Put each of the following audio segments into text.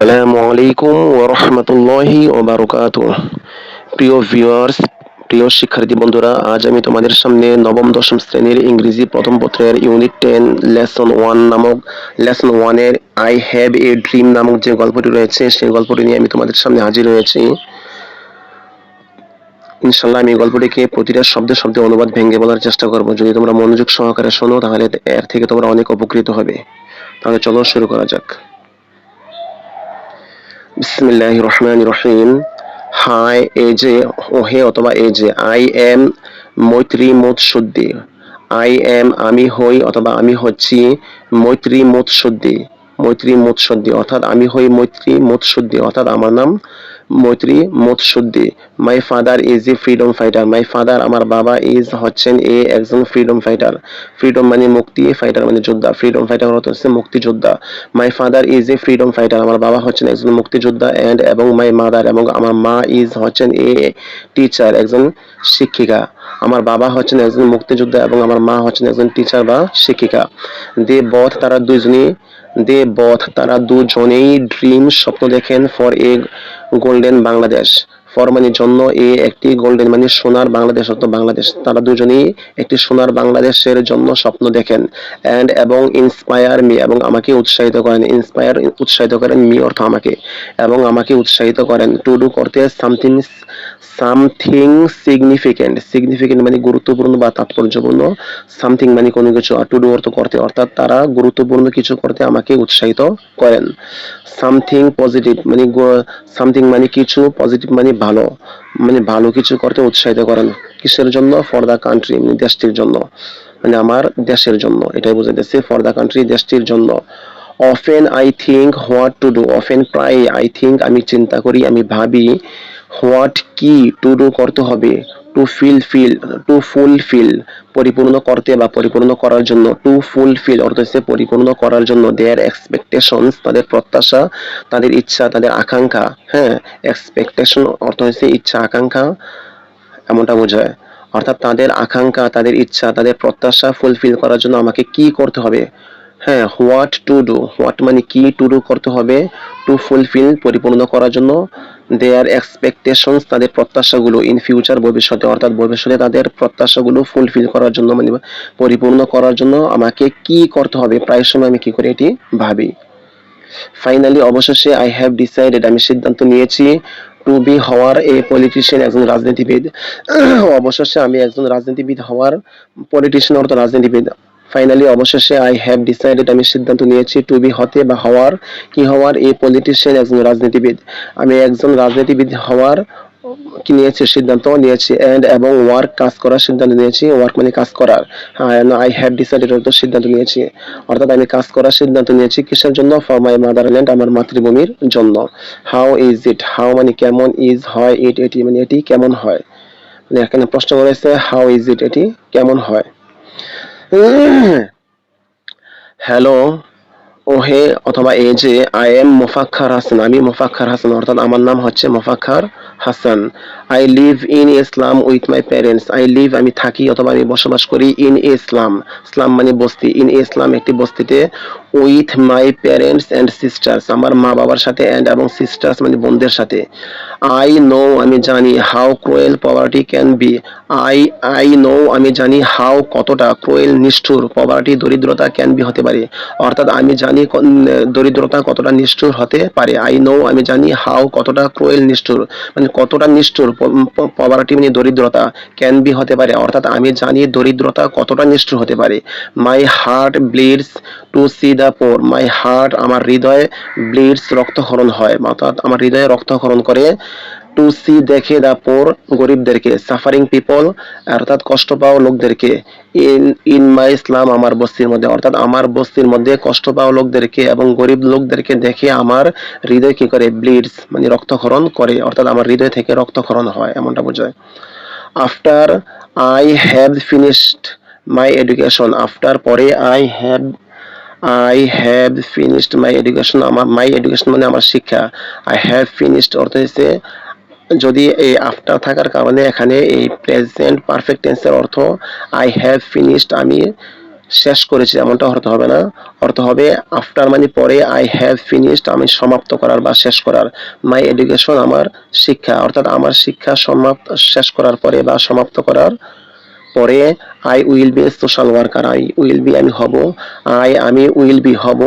আসসালামু আলাইকুম ওয়া রাহমাতুল্লাহি ওয়া বারাকাতুহু। প্রিয় ভিউয়ার্স, প্রিয় শিক্ষার্থী বন্ধুরা, আজ আমি তোমাদের সামনে নবম দশম শ্রেণীর ইংরেজি প্রথম পত্রের ইউনিট 10 লেসন 1 এর আই হ্যাভ এ ড্রিম নামক যে গল্পটি রয়েছে সেই গল্পটি নিয়ে আমি তোমাদের সামনে হাজির হয়েছি। ইনশাআল্লাহ আমি এই গল্পটিকে প্রতিটা শব্দে শব্দে অনুবাদ ভেঙে বলার চেষ্টা করব। যদি তোমরা মনোযোগ সহকারে শোনো তাহলে এর থেকে তোমরা অনেক উপকৃত হবে। তাহলে চলো শুরু করা যাক। বিসমিল্লাহির রহমানির রহিম। হাই এই যে, ওহে অথবা এই যে, আই এম মৈত্রী মুৎসুদ্দি। আই এম আমি হই অথবা আমি হচ্ছি মৈত্রী মুৎসুদ্দি। মৈত্রী মুৎসুদ্দি অর্থাৎ আমি হই মৈত্রী মুৎসুদ্দি অর্থাৎ আমার নাম Maitri Mutsuddi. My father is a freedom fighter. My father আমার বাবা ইজ হচ্ছেন একজন ফ্রিডম ফাইটার। ফ্রিডম মানে মুক্তি, ফাইটার মানে যোদ্ধা। ফ্রিডম ফাইটার অর্থ হচ্ছে মুক্তিযোদ্ধা। মাই father is a freedom fighter আমার বাবা হচ্ছেন একজন মুক্তিযোদ্ধা। এন্ড এবং মাই মাদার এবং আমার মা ইজ হচ্ছেন টিচার একজন শিক্ষিকা। আমার বাবা হচ্ছেন একজন মুক্তিযোদ্ধা এবং আমার মা হচ্ছেন একজন টিচার বা শিক্ষিকা। তারা দুজনেই ড্রিম স্বপ্ন দেখেন for a golden Bangladesh. For মানে জন্য, এ একটি, গোল্ডেন মানে সোনার, বাংলাদেশ অর্থ বাংলাদেশ। তারা দুজনেই একটি সোনার বাংলাদেশের জন্য স্বপ্ন দেখেন। এন্ড এবং ইন্সপায়ার মি এবং আমাকে উৎসাহিত করেন। ইন্সপায়ার উৎসাহিত করেন, মি অর্থ আমাকে, এবং আমাকে উৎসাহিত করেন টু ডু করতে সামথিং সামথিং সিগনিফিকেন্ট। সিগনিফিকেন্ট মানে গুরুত্বপূর্ণ বা তাৎপর্যপূর্ণ। সামথিং মানে কোনো কিছু, আর টু ডু অর্থ করতে, অর্থাৎ তারা গুরুত্বপূর্ণ কিছু করতে আমাকে উৎসাহিত করেন। সামথিং পজিটিভ মানে সামথিং মানে কিছু, পজিটিভ মানে ভালো, মানে ভালো কিছু করতে উৎসাহিত করেন। কিসের জন্য? ফর দ্য কান্ট্রি মানে দেশটির জন্য, মানে আমার দেশের জন্য, এটাই বোঝাইতেছে ফর দ্য কান্ট্রি দেশটির জন্য। Often I think what to do. Often প্রায়, আই থিঙ্ক আমি চিন্তা করি, আমি ভাবি, হোয়াট কি, টু ডু করতে হবে, টু ফুলফিল পরিপূর্ণ করতে বা পরিপূর্ণ করার জন্য। টু ফুলফিল অর্থ হচ্ছে পরিপূর্ণ করার জন্য। দেয়ার এক্সপেকটেশনস তাদের প্রত্যাশা, তাদের ইচ্ছা, তাদের আকাঙ্ক্ষা। হ্যাঁ, এক্সপেকটেশন অর্থ হচ্ছে ইচ্ছা, আকাঙ্ক্ষা এমনটা বোঝায়। অর্থাৎ তাদের আকাঙ্ক্ষা, তাদের ইচ্ছা, তাদের প্রত্যাশা ফুলফিল করার জন্য আমাকে কি করতে হবে? হ্যাঁ, হোয়াট টু ডু, হোয়াট মানে কি, টু ডু করতে হবে, টু ফুলফিল পরিপূর্ণ করার জন্য, দেয়ার এক্সপেকটেশনস তাদের প্রত্যাশাগুলো, ইন ফিউচার ভবিষ্যতে, অর্থাৎ ভবিষ্যতে তাদের প্রত্যাশাগুলো ফুলফিল করার জন্য মানে পরিপূর্ণ করার জন্য আমাকে কি করতে হবে। প্রায় সময় আমি কি করি, এটি ভাবি। ফাইনালি অবশেষে, আই হ্যাভ ডিসাইডেড আমি সিদ্ধান্ত নিয়েছি, টু বি হওয়ার এ পলিটিশিয়ান একজন রাজনীতিবিদ। অবশেষে আমি একজন রাজনীতিবিদ হওয়ার, পলিটিশিয়ান অর্থ রাজনীতিবিদ। ফাইনালি অবশেষে, আই হ্যাভ ডিসাইডেড আমি সিদ্ধান্ত নিয়েছি, টু বি হতে বা হওয়ার, কি হওয়ার, এ পলিটিশিয়ান একজন রাজনীতিবিদ। আমি একজন রাজনীতিবিদ হওয়ার কি নিয়েছি, সিদ্ধান্ত নিয়েছি। এন্ড এবং ওয়ার্ক কাজ করার সিদ্ধান্ত নিয়েছি। ওয়ার্ক মানে কাজ করার। আই হ্যাভ ডিসাইডেড অর্থ সিদ্ধান্ত নিয়েছি, অর্থাৎ আমি কাজ করার সিদ্ধান্ত নিয়েছি। কিসের জন্য? ফর মাই মাদারল্যান্ড আমার মাতৃভূমির জন্য। হাউ ইজ ইট, হাউ মানে কেমন, ইজ হয়, ইট এটি মানে এটি কেমন হয়। মানে এখানে প্রশ্ন করেছে হাউ ইজ ইট, এটি কেমন হয়। হ্যালো, ওহে অথবা এই যে, আই এম মোফাক্খার হাসান আমি মোফাক্খার হাসান অর্থাৎ আমার নাম হচ্ছে Mofakkhar Hasan. I live in ইসলাম with my parents. I live আমি থাকি অথবা আমি বসবাস করি, ইন ইসলাম, ইসলাম মানে বস্তি, ইন ইসলাম একটি বস্তিতে, with my parents and sisters আমার মা বাবার সাথে, অ্যান্ড এবং সিস্টার্স মানে বোনদের সাথে। আই নো আমি জানি, how cruel poverty can be. I I know আমি জানি, হাউ কতটা, ক্রুয়েল নিষ্ঠুর, পভার্টি দরিদ্রতা, ক্যান বি হতে পারে, অর্থাৎ আমি জানি দরিদ্রতা কতটা নিষ্ঠুর হতে পারে। আই নো আমি জানি, হাউ কতটা, ক্রুয়েল নিষ্ঠুর মানে কতটা নিষ্ঠুর, পভার্টি মানে দরিদ্রতা, ক্যান বি হতে পারে, অর্থাৎ আমি জানি দরিদ্রতা কতটা নিষ্ঠুর হতে পারে। My heart bleeds to see the poor. My heart আমার হৃদয়, ব্লিডস রক্তক্ষরণ হয়, অর্থাৎ আমার হৃদয়ে রক্তক্ষরণ করে, টু সি দেখে, দ্য পোর গরিবদেরকে, সাফারিং পিপল অর্থাৎ কষ্ট পাওয়া লোকদেরকে, ইন ইন মাই ইসলাম আমার বস্তির মধ্যে, অর্থাৎ আমার বস্তির মধ্যে কষ্ট পাওয়া লোকদেরকে এবং গরিব লোকদেরকে দেখে আমার হৃদয় কি করে, ব্লিডস মানে রক্তক্ষরণ করে, অর্থাৎ আমার হৃদয় থেকে রক্তক্ষরণ হয় এমনটা বোঝায়। After I have finished my education. After পরে, I have finished my education আমার মাই এডুকেশন মানে আমার শিক্ষা। আই হ্যাভ ফিনিশড অর্থ হচ্ছে, যদি এই আফটার থাকার কারণে এখানে এই প্রেজেন্ট পারফেক্ট টেন্সের অর্থ আই হ্যাভ ফিনিশড আমি শেষ করেছি এমনটা অর্থ হবে না, অর্থ হবে আফটার মানে পরে, আই হ্যাভ ফিনিশড আমি সমাপ্ত করার বা শেষ করার, মাই এডুকেশন আমার শিক্ষা, অর্থাৎ আমার শিক্ষা সমাপ্ত শেষ করার পরে বা সমাপ্ত করার পরে, I will be social worker, I will be আমি হব, আমি উইল বি হব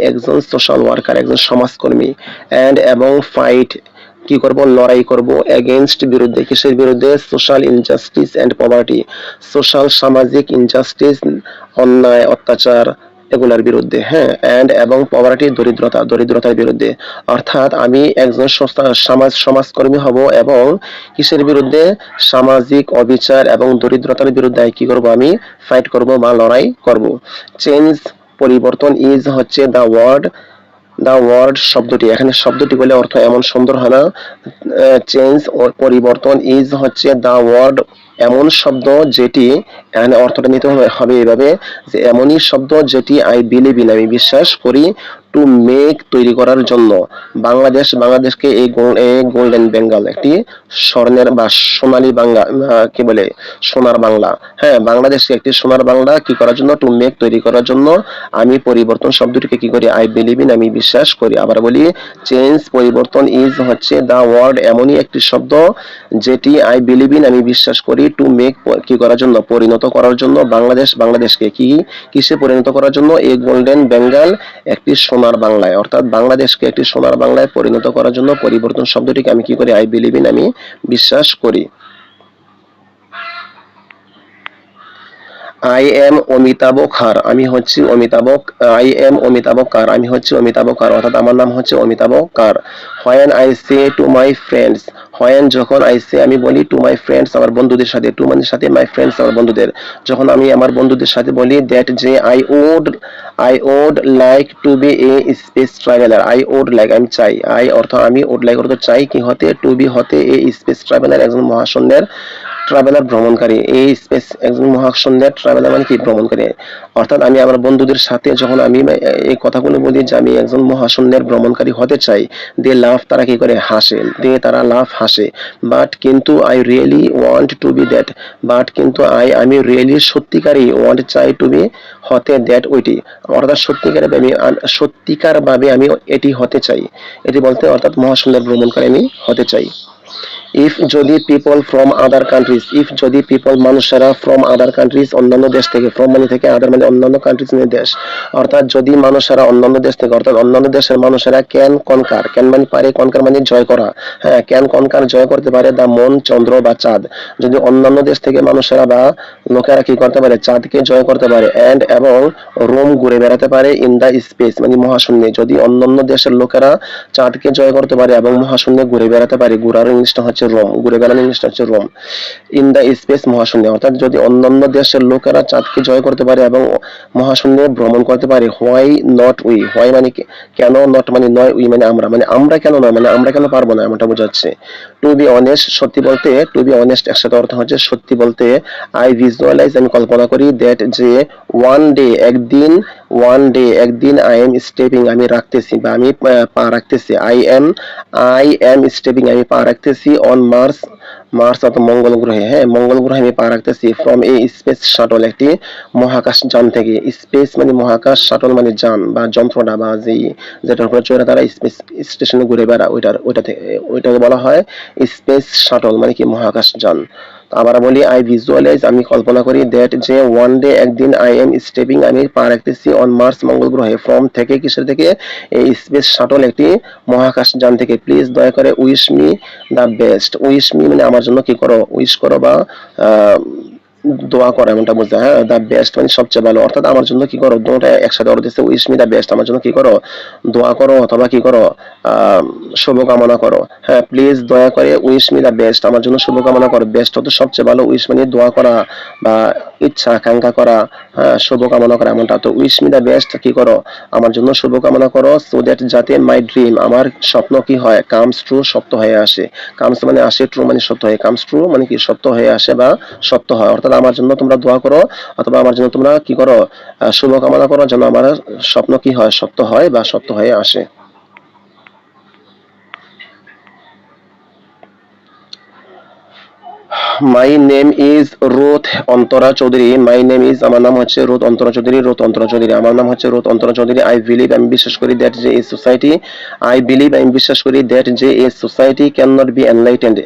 একজন সোশ্যাল ওয়ার্কার একজন সমাজকর্মী, অ্যান্ড এবং ফাইট কি করব লড়াই করব এগেইনস্ট বিরুদ্ধে, কিসের বিরুদ্ধে, social injustice and poverty, social সামাজিক ইনজাস্টিস অন্যায় অত্যাচার এগুলার বিরুদ্ধে, হ্যাঁ, এন্ড এবং পভার্টি দরিদ্রতার বিরুদ্ধে, অর্থাৎ আমি একজন সমাজকর্মী হব এবং কিসের বিরুদ্ধে, সামাজিক অবিচার এবং দরিদ্রতার বিরুদ্ধে কি করব আমি ফাইট করব বা লড়াই করব। চেঞ্জ পরিবর্তন, ইজ হচ্ছে দ্য ওয়ার্ড শব্দটি, এখানে শব্দটি বলে অর্থ এমন সুন্দর হয় না, চেঞ্জ পরিবর্তন, ইজ হচ্ছে দ্য ওয়ার্ড এমন শব্দ যেটি, এখানে অর্থটা নিতে হবে এভাবে যে এমনই শব্দ যেটি আই বিলিভ ইন আমি বিশ্বাস করি, টু মেক তৈরি করার জন্য, বাংলাদেশকে এই গোল্ডেন বেঙ্গল একটি স্বর্ণের বা সোনালী বাংলা, কি বলে সোনার বাংলা, হ্যাঁ, বাংলাদেশকে একটি সোনার বাংলা কি করার জন্য, টু মেক তৈরি করার জন্য আমি পরিবর্তন শব্দটিকে কি করি, আই বিলিভ ইন আমি বিশ্বাস করি। আবার বলি, চেঞ্জ পরিবর্তন, ইজ হচ্ছে দা ওয়ার্ড এমনই একটি শব্দ যেটি আই বিলিভ ইন আমি বিশ্বাস করি, টু মেক কি করার জন্য, পরিণত করার জন্য, বাংলাদেশকে কিসে পরিণত করার জন্য, এই গোল্ডেন বেঙ্গল একটি সোনার বাংলায়, অর্থাৎ বাংলাদেশকে একটি সোনার বাংলায় পরিণত করার জন্য পরিবর্তন শব্দটিকে আমি কি করি, আই বিলিভ ইন আমি বিশ্বাস করি। আই এম অমিতাভ খার আমি হচ্ছি অমিতাভ, আই এম অমিতাভ কার আমি হচ্ছি অমিতাভ কার, অর্থাৎ আমার নাম হচ্ছে Amitabh Kar. When I say to my friends, when যখন আই সে আমি বলি, টু মাই ফ্রেন্ডস আমার বন্ধুদের সাথে, টু মানে সাথে, মাই ফ্রেন্ডস আমার বন্ধুদের, যখন আমি আমার বন্ধুদের সাথে বলি দ্যাট যে I would like to be a space traveller, I would like আমি চাই, আই অর্থ আমি, উড লাইক অর্থ চাই, কি হতে, টু বি হতে, এ স্পেস ট্রাভেলার একজন মহাশূন্যের ট্রাভেলার ভ্রমণকারী, এই স্পেস একজন মহাশূন্যের ট্রাভেলার মানে কি ভ্রমণকারী, অর্থাৎ আমি আমার বন্ধুদের সাথে যখন আমি এই কথাগুলো বলি যে আমি একজন মহাশূন্যের ভ্রমণকারী হতে চাই, দে লাভ তারা কি করে হাসে, তারা লাভ হাসে, বাট কিন্তু I really want to be that, but কিন্তু আমি রিয়েলি সত্যিকারই ওয়ান্ট চাই টু বি হতে দ্যাট ওইটি, অর্থাৎ সত্যিকার ভাবে আমি এটি হতে চাই, এটি বলতে অর্থাৎ মহাশূন্যের ভ্রমণকারী আমি হতে চাই। ইফ যদি people from other countries, if যদি পিপল মানুষেরা ফ্রম আদার কান্ট্রিজ অন্যান্য দেশ থেকে, ফ্রম মানে থেকে, আদার মানে অন্যান্য কান্ট্রিজ মানে দেশ, অর্থাৎ যদি মানুষেরা অন্যান্য দেশ থেকে, অর্থাৎ অন্যান্য দেশের মানুষেরা ক্যান মানে পারে, কনকার মানে জয় করা, হ্যাঁ, ক্যান কনকার জয় করতে পারে দা মন চন্দ্র বা চাঁদ, যদি অন্যান্য দেশ থেকে মানুষেরা বা লোকেরা কি করতে পারে, চাঁদকে জয় করতে পারে, এন্ড এবং রোম ঘুরে বেড়াতে পারে ইন দা স্পেস মানে মহাশূন্যে, যদি অন্যান্য দেশের লোকেরা চাঁদকে জয় করতে পারে এবং মহাশূন্যে ঘুরে বেড়াতে পারে, ঘোরার ইংলিশটা হচ্ছে রোম, ঘুরে বেড়ানোর ইংলিশটা হচ্ছে রোম, ইন দা স্পেস মহাশূন্যে, অর্থাৎ যদি অন্যান্য দেশের লোকেরা চাঁদকে জয় করতে পারে এবং মহাশূন্যে ভ্রমণ করতে পারে, হোয়াই নট উই, হোয়াই মানে কেন, নট মানে নয়, উই মানে আমরা, মানে আমরা কেন নয়, মানে আমরা কেন পারবো না এমনটা বোঝাচ্ছে। টু বি অনেস্ট সত্যি বলতে, টু বি অনেস্ট একসাথে অর্থ হচ্ছে সত্যি বলতে, আই ভিজুয়ালাইজ আমি কল্পনা করি, দ্যাট যে ওয়ান ডে একদিন আই এম স্টেপিং আমি রাখতেছি বা আমি পা রাখতেছি, আই এম স্টেপিং আমি পা রাখতেছি অন মার্স, অর্থাৎ মঙ্গল গ্রহে, হ্যাঁ, মঙ্গল গ্রহে আমি পা রাখতেছি, ফ্রম এ স্পেস শাটল একটি মহাকাশ যান থেকে, স্পেস মানে মহাকাশ, শাটল মানে যান বা যন্ত্রটা বা যেটার উপরে চড়ে তারা স্পেস স্টেশনে ঘুরে বেড়া, ওইটাকে বলা হয় স্পেস শাটল মানে কি মহাকাশ যান। আবার বলি, আই ভিজুয়ালাইজ আমি কল্পনা করি, দ্যাট যে ওয়ান ডে একদিন আই এম স্টেপিং আমি পা রাখতেছি অন মার্স মঙ্গল গ্রহে, ফ্রম থেকে কিসের থেকে, এই স্পেস শাটল একটি মহাকাশ যান থেকে, প্লিজ দয়া করে wish me the best, wish me মানে আমার জন্য কি করো, উইশ করো বা আহ, দোয়া করো এমনটা বলতে, হ্যাঁ, দ্য বেস্ট মানে সবচেয়ে ভালো, অর্থাৎ আমার জন্য কি করো, দুটোটা একসাথে অর্থ দিচ্ছে, উইশ মি দ্য বেস্ট আমার জন্য কি করো, দোয়া করো অথবা কি করো, আহ শুভকামনা করো, হ্যাঁ, প্লিজ দয়া করে উইশ মি দ্য বেস্ট আমার জন্য শুভকামনা করো, বেস্ট হতো সবচেয়ে ভালো, উইশ মানে দোয়া করা বা ইচ্ছা আকাঙ্ক্ষা করা, হ্যাঁ, শুভকামনা করা এমনটা, তো উইশ মি দ্য বেস্ট কি করো, আমার জন্য শুভকামনা করো, সো দ্যাট যাতে মাই ড্রিম আমার স্বপ্ন কি হয়, কামস ট্রু সত্য হয়ে আসে, কামস মানে আসে, ট্রু মানে সত্য হয়, কামস ট্রু মানে কি সত্য হয়ে আসে বা সত্য হয়, অর্থাৎ আমার জন্য তোমরা দোয়া করো অথবা আমার জন্য তোমরা কি করো, শুভকামনা করো যেন আমার স্বপ্ন কি হয়, সত্য হয় বা সত্য হয়ে আসে। My name is Ruth Antara Chowdhury. My name is, আমার নাম হচ্ছে রুথ অন্তরা চৌধুরী। রুথ অন্তরা চৌধুরী, আমার নাম হচ্ছে Ruth Antara Chowdhury. I believe, আমি বিশ্বাস করি, দ্যাট যে এ সোসাইটি, আই বিলিভ, আমি বিশ্বাস করি, দ্যাট যে a society can not be enlightened,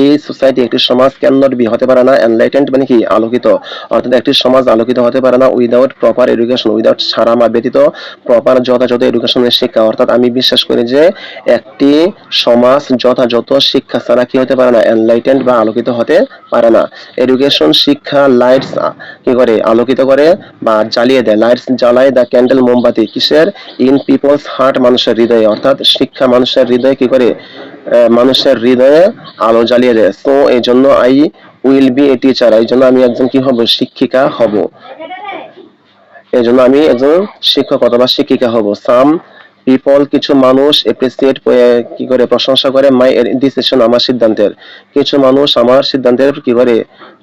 এই সোসাইটি, একটি সমাজ, ক্যান নট বি, হতে পারে না, এনলাইটেন্ড মানে কি, আলোকিত, অর্থাৎ একটি সমাজ আলোকিত হতে পারে না, উইদাউট প্রপার এডুকেশন, উইদাউট ছাড়া বা ব্যতীত প্রপার যথাযথ এডুকেশনের শিক্ষা, অর্থাৎ আমি বিশ্বাস করি যে একটি সমাজ যথাযথ শিক্ষা ছাড়া কি হতে পারে না, এনলাইটেন্ড বা আলোকিত হতে পারে না। এডুকেশন, শিক্ষা, লাইটস কি করে, আলোকিত করে বা জ্বালিয়ে দেয়, লাইটস জ্বালায় দ্য ক্যান্ডেল, মোমবাতি, কিসের, ইন পিপলস হার্ট, মানুষের হৃদয়ে, অর্থাৎ শিক্ষা মানুষের হৃদয়ে কি করে, মানুষের হৃদয়ে আলো জ্বালিয়ে দেয়। সো এই জন্য I will be a teacher, এই জন্য আমি একজন কি হব, শিক্ষিকা হব, এই জন্য আমি একজন শিক্ষক অথবা শিক্ষিকা হব। সাম পিপল, কিছু মানুষ, এপ্রিসিয়েট কি করে, প্রশংসা করে, মাই ডিসিশন, আমার সিদ্ধান্তের, কিছু মানুষ আমার সিদ্ধান্তের কি করে,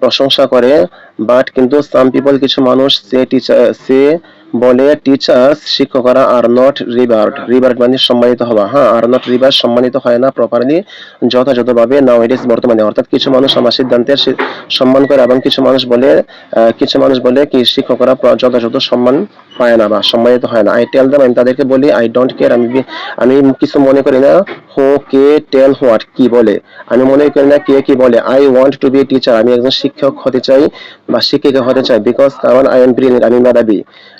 প্রশংসা করে, বাট কিন্তু সাম পিপল, কিছু মানুষ, সে টিচার, সে বলে, টিচার্স, শিক্ষকরা, আর নট রিভার্ড, রিভার্ড মানে সম্মানিত হওয়া, হ্যাঁ, আর নট রিভার্ড, সম্মানিত হয় না প্রপারলি, যথাযথভাবে, নাও ইট ইজ, বর্তমানে, অর্থাৎ কিছু মানুষ আমার সিদ্ধান্তের সম্মান করে এবং কিছু মানুষ বলে কি, শিক্ষকরা যথাযথ সম্মান পায় না বা সম্মানিত হয় না। আই টেল দেম, আমি তাদেরকে বলি, আই ডোন্ট কেয়ার, আমি কিছু মনে করি না, হু কে টেল হোয়াট, কি বলে, আমি মনে করি না কে কি বলে। I want to be a teacher, আমি একজন শিক্ষক হতে চাই বা শিক্ষিকা হতে চাই, বিকজ কারণ আই এম ব্রিলিয়েন্ট, আমি মেধাবী।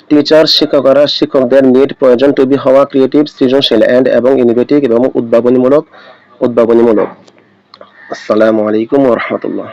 টিচার, শিক্ষকরা, শিক্ষকদের নিড, প্রয়োজন, টু বি, হওয়া, ক্রিয়েটিভ, সৃজনশীল, এন্ড, এবং, ইনোভেটিভ, এবং উদ্ভাবনীমূলক। আসসালামু আলাইকুম ওয়া রাহমাতুল্লাহ।